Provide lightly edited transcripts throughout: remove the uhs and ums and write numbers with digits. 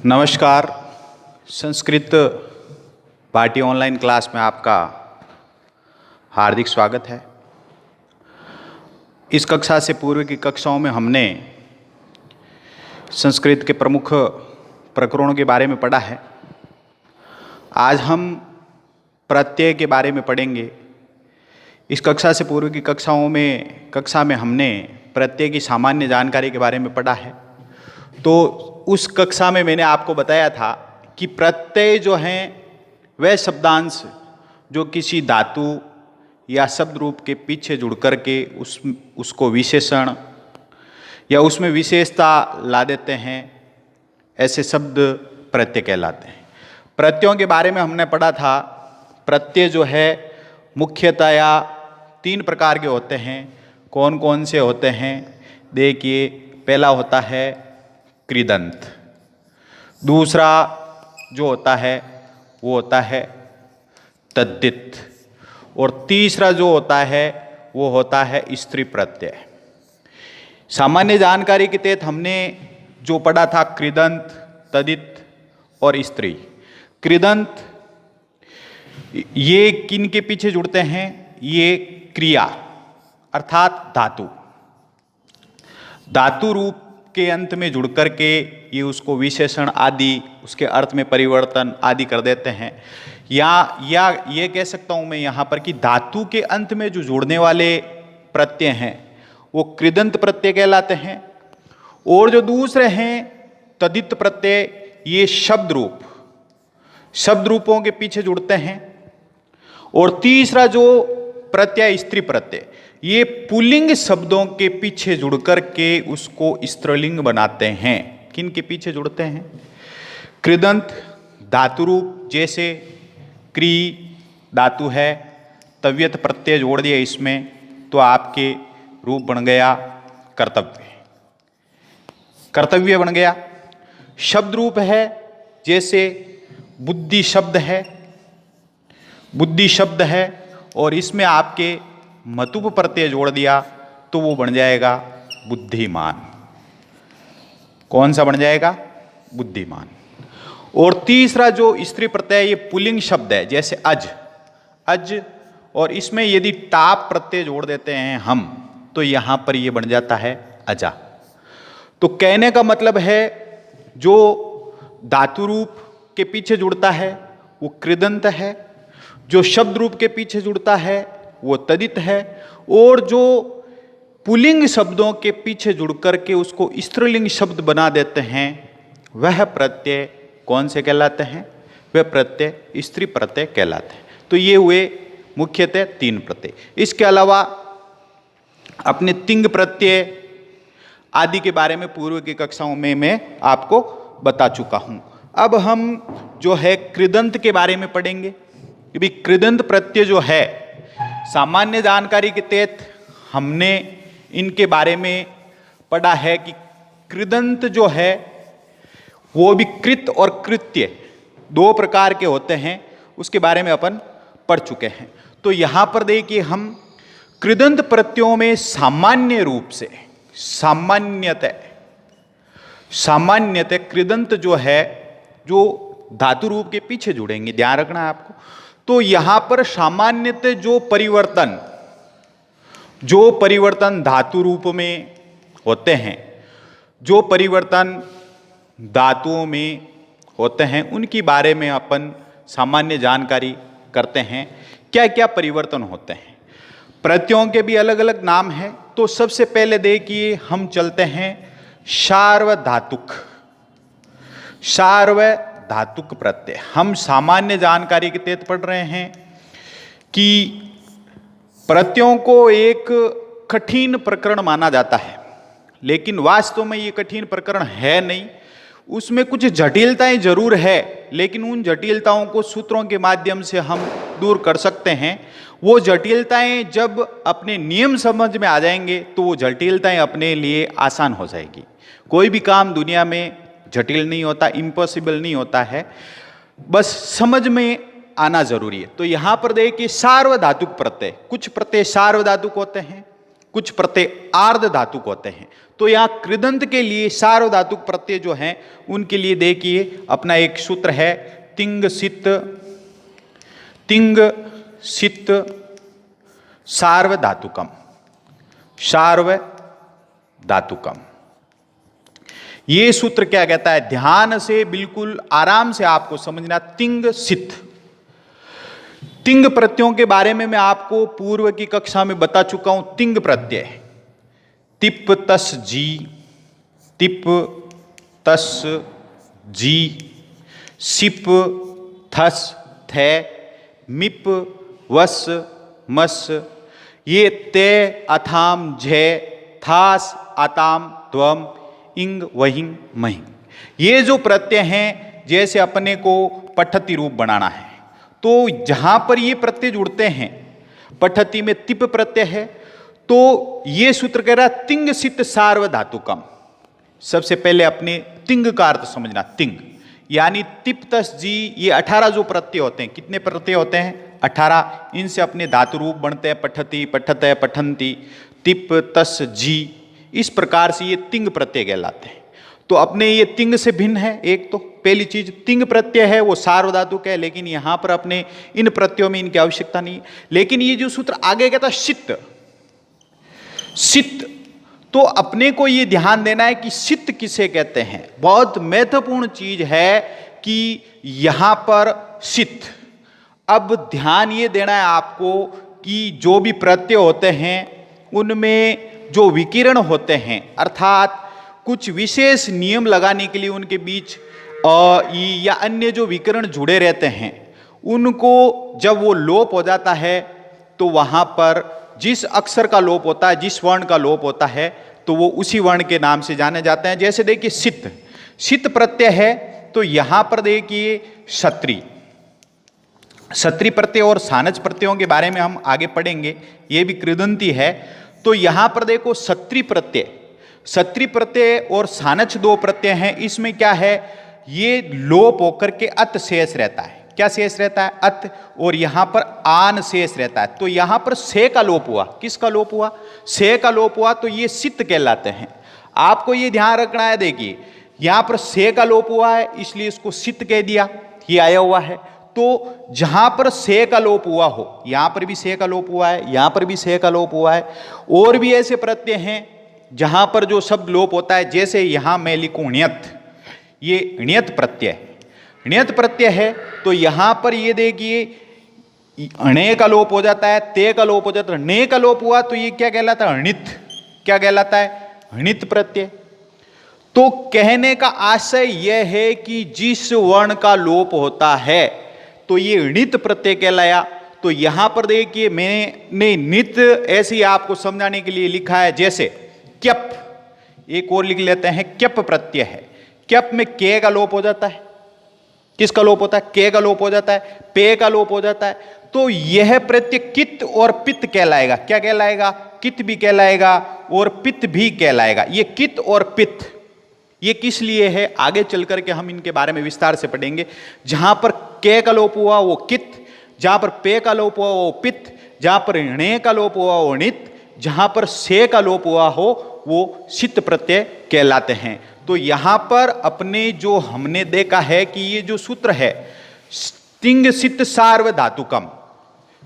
नमस्कार। Sanskrit party online class में आपका हार्दिक स्वागत है। इस कक्षा से पूर्व की कक्षाओं में हमने संस्कृत के प्रमुख प्रकरणों के बारे में पढ़ा है। आज हम प्रत्यय के बारे में पढ़ेंगे। इस कक्षा से पूर्व की कक्षा में हमने प्रत्यय की सामान्य जानकारी के बारे में पढ़ा है। तो उस कक्षा में मैंने आपको बताया था कि प्रत्यय जो हैं वह शब्दांश जो किसी धातु या शब्द रूप के पीछे जुड़ कर के उसको विशेषण या उसमें विशेषता ला देते हैं, ऐसे शब्द प्रत्यय कहलाते हैं। प्रत्ययों के बारे में हमने पढ़ा था। प्रत्यय जो है मुख्यतया 3 प्रकार के होते हैं। कौन कौन से होते हैं? देखिए, पहला होता है कृदंत, दूसरा जो होता है वो होता है तद्धित, और तीसरा जो होता है वो होता है स्त्री प्रत्यय। सामान्य जानकारी के तहत हमने जो पढ़ा था कृदंत, तद्धित और स्त्री। कृदंत ये किन के पीछे जुड़ते हैं? ये क्रिया अर्थात धातु रूप के अंत में जुड़ कर के ये उसको विशेषण आदि, उसके अर्थ में परिवर्तन आदि कर देते हैं। या ये कह सकता हूँ मैं यहाँ पर कि धातु के अंत में जो जुड़ने वाले प्रत्यय हैं वो कृदंत प्रत्यय कहलाते हैं। और जो दूसरे हैं तद्धित प्रत्यय, ये शब्द रूपों के पीछे जुड़ते हैं। और तीसरा जो प्रत्यय स्त्री प्रत्यय, ये पुल्लिंग शब्दों के पीछे जुड़ कर के उसको स्त्रीलिंग बनाते हैं। किन के पीछे जुड़ते हैं? कृदंत धातु रूप, जैसे क्री धातु है, तव्यत प्रत्यय जोड़ दिया इसमें तो आपके रूप बन गया कर्तव्य बन गया। शब्द रूप है, जैसे बुद्धि शब्द है और इसमें आपके मतुप प्रत्यय जोड़ दिया तो वो बन जाएगा बुद्धिमान। कौन सा बन जाएगा? बुद्धिमान। और तीसरा जो स्त्री प्रत्यय, ये पुल्लिंग शब्द है, जैसे अज, और इसमें यदि टाप प्रत्यय जोड़ देते हैं हम तो यहां पर ये बन जाता है अजा। तो कहने का मतलब है जो धातु रूप के पीछे जुड़ता है वो कृदंत है, जो शब्द रूप के पीछे जुड़ता है वो तद्धित है, और जो पुल्लिंग शब्दों के पीछे जुड़ करके उसको स्त्रीलिंग शब्द बना देते हैं वह प्रत्यय कौन से कहलाते हैं? वह प्रत्यय स्त्री प्रत्यय कहलाते हैं। तो ये हुए मुख्यतः 3 प्रत्यय। इसके अलावा अपने तिंग प्रत्यय आदि के बारे में पूर्व की कक्षाओं में मैं आपको बता चुका हूं। अब हम जो है कृदंत के बारे में पढ़ेंगे। क्योंकि कृदंत प्रत्यय जो है, सामान्य जानकारी के तहत हमने इनके बारे में पढ़ा है कि कृदंत जो है वो भी कृत और कृत्य 2 प्रकार के होते हैं, उसके बारे में अपन पढ़ चुके हैं। तो यहां पर देखिए, हम कृदंत प्रत्ययों में सामान्य रूप से सामान्यतः कृदंत जो है जो धातु रूप के पीछे जुड़ेंगे, ध्यान रखना है आपको। तो यहां पर सामान्यतः जो परिवर्तन धातु रूप में होते हैं, जो परिवर्तन धातुओं में होते हैं, उनकी बारे में अपन सामान्य जानकारी करते हैं। क्या क्या परिवर्तन होते हैं? प्रत्ययों के भी अलग अलग नाम हैं। तो सबसे पहले देखिए, हम चलते हैं सार्वधातुक प्रत्यय। हम सामान्य जानकारी के तहत पढ़ रहे हैं कि प्रत्ययों को एक कठिन प्रकरण माना जाता है, लेकिन वास्तव में ये कठिन प्रकरण है नहीं। उसमें कुछ जटिलताएं जरूर है, लेकिन उन जटिलताओं को सूत्रों के माध्यम से हम दूर कर सकते हैं। वो जटिलताएं जब अपने नियम समझ में आ जाएंगे तो वो जटिलताएं अपने लिए आसान हो जाएगी। कोई भी काम दुनिया में जटिल नहीं होता, इम्पॉसिबल नहीं होता है, बस समझ में आना जरूरी है। तो यहां पर देखिए सार्वधातुक प्रत्यय, कुछ प्रत्यय सार्वधातुक होते हैं, कुछ प्रत्यय आर्ध धातुक होते हैं। तो यहां कृदंत के लिए सार्वधातुक प्रत्यय जो हैं उनके लिए देखिए अपना एक सूत्र है तिंग सित सार्वधातुकम। सार्वधातुकम ये सूत्र क्या कहता है, ध्यान से बिल्कुल आराम से आपको समझना। तिंग सित, तिंग प्रत्ययों के बारे में मैं आपको पूर्व की कक्षा में बता चुका हूं। तिंग प्रत्यय तिप तस जी, तिप तस जी, सिप थस थे, मिप वस मस, ये ते अथाम झे, थास आताम द्वम, इंग वहिंग महिंग, ये जो प्रत्यय हैं जैसे अपने को पठती रूप बनाना है तो जहां पर ये प्रत्यय जुड़ते हैं, पठती में तिप प्रत्यय है तो ये सूत्र कह रहा है तिंग सित सार्वधातुकम। सबसे पहले अपने तिंग का अर्थ समझना। तिंग यानी तिप तस जी, ये 18 जो प्रत्यय होते हैं, कितने प्रत्यय होते हैं 18, इनसे अपने धातु रूप बनते हैं पठती, पठतय, पठंती, तिप तस जी। इस प्रकार से ये तिंग प्रत्यय कहलाते हैं। तो अपने ये तिंग से भिन्न है। एक तो पहली चीज तिंग प्रत्यय है वो सार्वधातुक है, लेकिन यहां पर अपने इन प्रत्ययों में इनकी आवश्यकता नहीं है। लेकिन ये जो सूत्र आगे कहता है सित, सित, तो अपने को ये ध्यान देना है कि सित किसे कहते हैं। बहुत महत्वपूर्ण चीज है कि यहां पर सित। अब ध्यान ये देना है आपको कि जो भी प्रत्यय होते हैं उनमें जो विकिरण होते हैं, अर्थात कुछ विशेष नियम लगाने के लिए उनके बीच या अन्य जो विकरण जुड़े रहते हैं, उनको जब वो लोप हो जाता है तो वहां पर जिस अक्षर का लोप होता है, जिस वर्ण का लोप होता है, तो वो उसी वर्ण के नाम से जाने जाते हैं। जैसे देखिए सित, सित प्रत्यय है तो यहां पर देखिए क्षत्रि, क्षत्रि प्रत्यय और सानच प्रत्ययों के बारे में हम आगे पढ़ेंगे, ये भी कृदंती है। तो यहां पर देखो क्षत्रि प्रत्यय, क्षत्रि प्रत्यय और सानच दो प्रत्यय हैं। इसमें क्या है, ये लोप होकर के अत शेष रहता है। क्या शेष रहता है, अत, और यहां पर आन शेष रहता है। तो यहां पर से का लोप हुआ। किसका लोप हुआ, से का लोप हुआ, तो ये सित कहलाते हैं। आपको ये ध्यान रखना है, देखिए यहां पर से का लोप हुआ है इसलिए इसको सित कह दिया, ये आया हुआ है। तो जहां पर से का लोप हुआ हो, यहां पर भी से का लोप हुआ है, यहां पर भी से का लोप हुआ है, और भी ऐसे प्रत्यय हैं जहां पर जो शब्द लोप होता है। जैसे यहां मैं लिखूं ण्यत, ये ण्यत प्रत्यय, ण्यत प्रत्यय है तो यहां पर ये देखिए अणे का लोप हो जाता है, ते का लोप हो जाता है, ने का लोप हुआ तो ये क्या कहलाता है, अणित। क्या कहलाता है, अणित प्रत्यय। तो कहने का आशय यह है कि जिस वर्ण का लोप होता है तो ये णित प्रत्यय कहलाया। तो यहां पर देखिए मैंने नित ऐसे ही आपको समझाने के लिए लिखा है। जैसे क्यप, एक और लिख लेते हैं, क्यप प्रत्यय है। क्यप में के का लोप हो जाता है, किसका लोप होता है, के का लोप हो जाता है, पे का लोप हो जाता है। तो यह प्रत्यय कित और पित्त कहलाएगा। क्या कहलाएगा, कित भी कहलाएगा और पित्त भी कहलाएगा। ये कित और पित्त ये किस लिए है, आगे चल करके हम इनके बारे में विस्तार से पढ़ेंगे। जहां पर के का लोप हुआ वो कित, जहां पर पे का लोप हुआ वो पित्त, जहां पर णे का लोप हुआ वो णित, जहां पर से का लोप हुआ हो वो सित प्रत्यय कहलाते हैं। तो यहां पर अपने जो हमने देखा है कि ये जो सूत्र है तिंग सित सार्वधातुकम,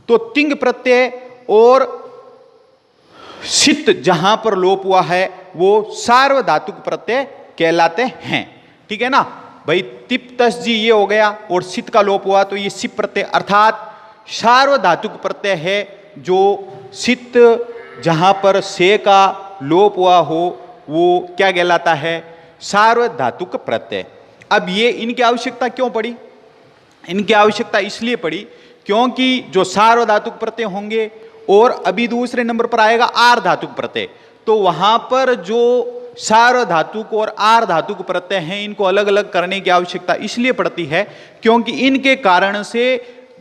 तो तिंग प्रत्यय और सित जहां पर लोप हुआ है वो सार्वधातुक प्रत्यय कहलाते हैं। ठीक है ना भाई, तिप तस जी ये हो गया और सित का लोप हुआ तो ये सिप प्रत्यय अर्थात सार्वधातुक प्रत्यय है। जो सित जहां पर से का लोप हुआ हो वो क्या कहलाता है, सार्वधातुक प्रत्यय। अब ये इनकी आवश्यकता क्यों पड़ी, इनकी आवश्यकता इसलिए पड़ी क्योंकि जो सार्वधातुक प्रत्यय होंगे और अभी दूसरे नंबर पर आएगा आर्धातुक प्रत्यय, तो वहां पर जो सार्वधातुक और आर्धातुक प्रत्यय हैं इनको अलग अलग करने की आवश्यकता इसलिए पड़ती है क्योंकि इनके कारण से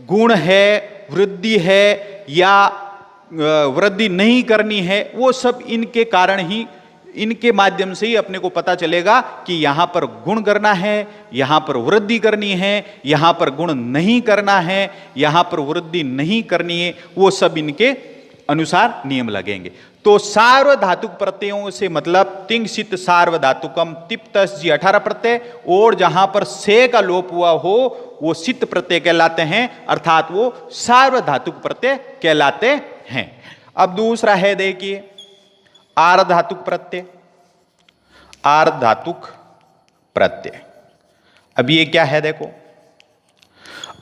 गुण है, वृद्धि है या वृद्धि नहीं करनी है, वो सब इनके कारण ही, इनके माध्यम से ही अपने को पता चलेगा कि यहां पर गुण करना है, यहां पर वृद्धि करनी है, यहां पर गुण नहीं करना है, यहां पर वृद्धि नहीं करनी है, वो सब इनके अनुसार नियम लगेंगे। तो सार्वधातुक प्रत्ययों से मतलब तिंग सित सार्वधातुकम, तिप तस जी 18 प्रत्यय, और जहां पर से का लोप हुआ हो वो सित प्रत्यय कहलाते हैं, अर्थात वो सार्वधातुक प्रत्यय कहलाते हैं। अब दूसरा है देखिए आर्धातुक प्रत्यय। आर्धातुक प्रत्यय, अब ये क्या है देखो,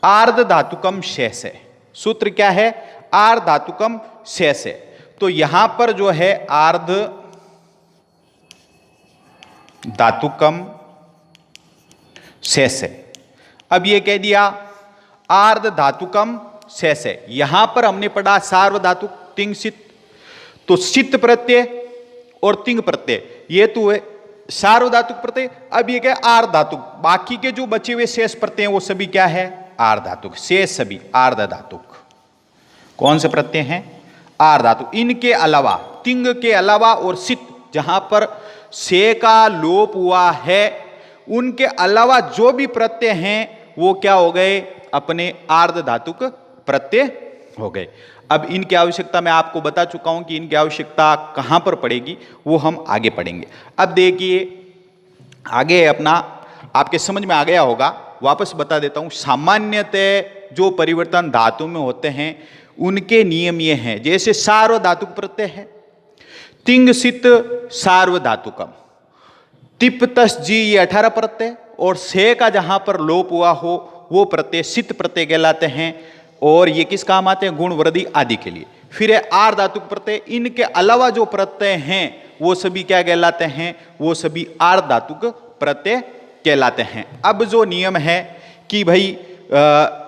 आर्धातुकम शेष है। सूत्र क्या है, आर्धातुकम शेष है। तो यहां पर जो है आर्ध धातुकम शेष है। अब ये कह दिया आर्ध धातुकम शेष है। यहां पर हमने पढ़ा सार्वधातुक तिंग सित, तो सित प्रत्यय और तिंग प्रत्यय ये तो है सार्वधातुक प्रत्यय। अब ये क्या है आर्धातुक, बाकी के जो बचे हुए शेष प्रत्यय हैं वो सभी क्या है आर्धातुक, शेष सभी आर्धातुक। कौन से प्रत्यय हैं आर्धातुक। इनके अलावा तिंग के अलावा और सित जहां पर से का लोप हुआ है उनके अलावा जो भी प्रत्यय हैं वो क्या हो गए अपने आर्धातुक प्रत्यय हो गए। अब इनकी आवश्यकता मैं आपको बता चुका हूं कि इनकी आवश्यकता कहां पर पड़ेगी वो हम आगे पढ़ेंगे। अब देखिए आगे अपना आपके समझ में आ गया होगा, वापस बता देता हूं। सामान्यतः जो परिवर्तन धातु में होते हैं उनके नियम ये हैं, जैसे सार्वधातुक प्रत्यय है तिंग सित सार्वधातुकम, तिप तस जी ये 18 प्रत्यय, और से का जहां पर लोप हुआ हो वो प्रत्यय सित प्रत्यय कहलाते हैं, और ये किस काम आते हैं गुण वृद्धि आदि के लिए। फिर है आर्धातुक प्रत्यय, इनके अलावा जो प्रत्यय हैं वो सभी क्या कहलाते हैं, वो सभी आर्धातुक प्रत्यय कहलाते हैं। अब जो नियम है कि भाई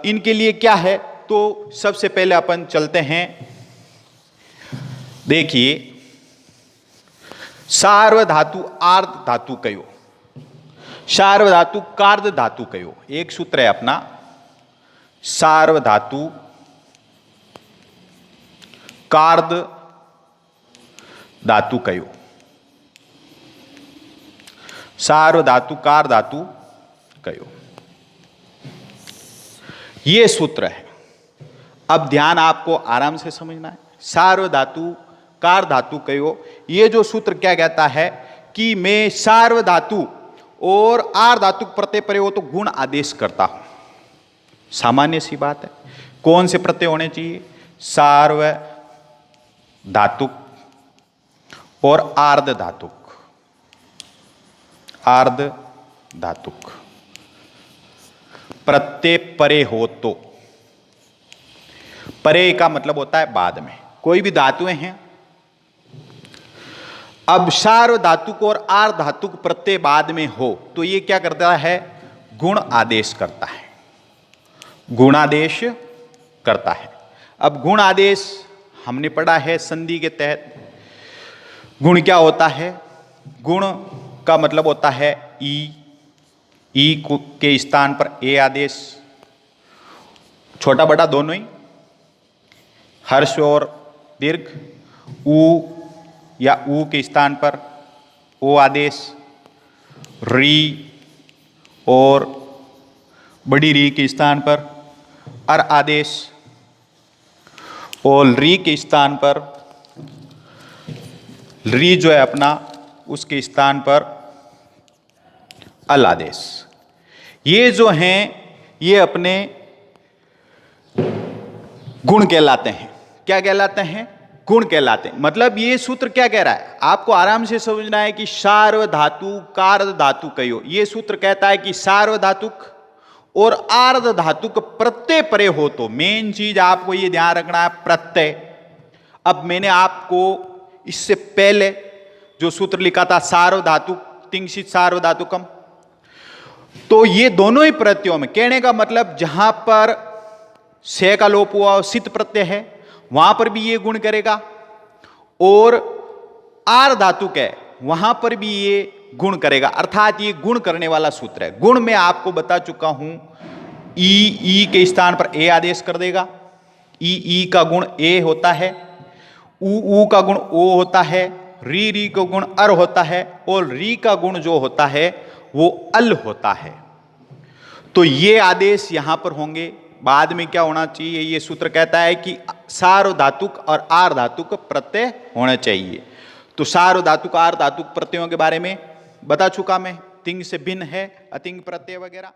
इनके लिए क्या है, तो सबसे पहले अपन चलते हैं, देखिए सार्वधातु आर्ध धातु कयो, सार्वधातु कार्द धातु कयो। एक सूत्र है अपना सार्वधातु कार्द धातु कयो, सार्वधातु कार्द धातु कयो, ये सूत्र है। अब ध्यान आपको आराम से समझना है। सार्वधातु कार धातु कयो, ये जो सूत्र क्या कहता है कि मैं सार्वधातु और आर्धातुक प्रत्यय परे हो तो गुण आदेश करता हूं। सामान्य सी बात है। कौन से प्रत्यय होने चाहिए, सार्वधातुक और आर्ध धातुक। आर्ध धातुक प्रत्यय परे हो तो, परे का मतलब होता है बाद में, कोई भी धातुएं हैं। अब सार्वधातुक और आर्धातुक प्रत्यय बाद में हो तो ये क्या करता है गुण आदेश करता है, गुणादेश करता है। अब गुण आदेश हमने पढ़ा है संधि के तहत। गुण क्या होता है, गुण का मतलब होता है ई के स्थान पर ए आदेश, छोटा बड़ा दोनों ही, हर्ष और दीर्घ, ऊ या ऊ के स्थान पर ओ आदेश, री और बड़ी री के स्थान पर अर आदेश, और री के स्थान पर री जो है अपना उसके स्थान पर अल आदेश। ये जो हैं ये अपने गुण कहलाते हैं। क्या कहलाते हैं, गुण कहलाते हैं। मतलब ये सूत्र क्या कह रहा है, आपको आराम से समझना है कि सार्वधातु कार्द धातु कयो, ये सूत्र कहता है कि सार्वधातुक और आर्ध धातुक प्रत्यय परे हो तो, मेन चीज आपको ये ध्यान रखना है प्रत्यय। अब मैंने आपको इससे पहले जो सूत्र लिखा था सार्वधातुक तिंगसित सार्वधातुकम, तो ये दोनों ही प्रत्ययों में, कहने का मतलब जहां पर से का लोप हुआ और सित प्रत्यय है वहां पर भी ये गुण करेगा, और आर धातुक है वहां पर भी ये गुण करेगा, अर्थात ये गुण करने वाला सूत्र है। गुण में आपको बता चुका हूं, ई के स्थान पर ए आदेश कर देगा, ई का गुण ए होता है, ऊ का गुण ओ होता है, री का गुण अर होता है, और री का गुण जो होता है वो अल होता है। तो ये आदेश यहां पर होंगे, बाद में क्या होना चाहिए, ये सूत्र कहता है कि सार्वधातुक और आर्धातुक प्रत्यय होने चाहिए। तो सार्वधातुक आर्धातुक प्रत्ययों के बारे में बता चुका मैं, तिंग से भिन्न है, अतिंग प्रत्यय वगैरह।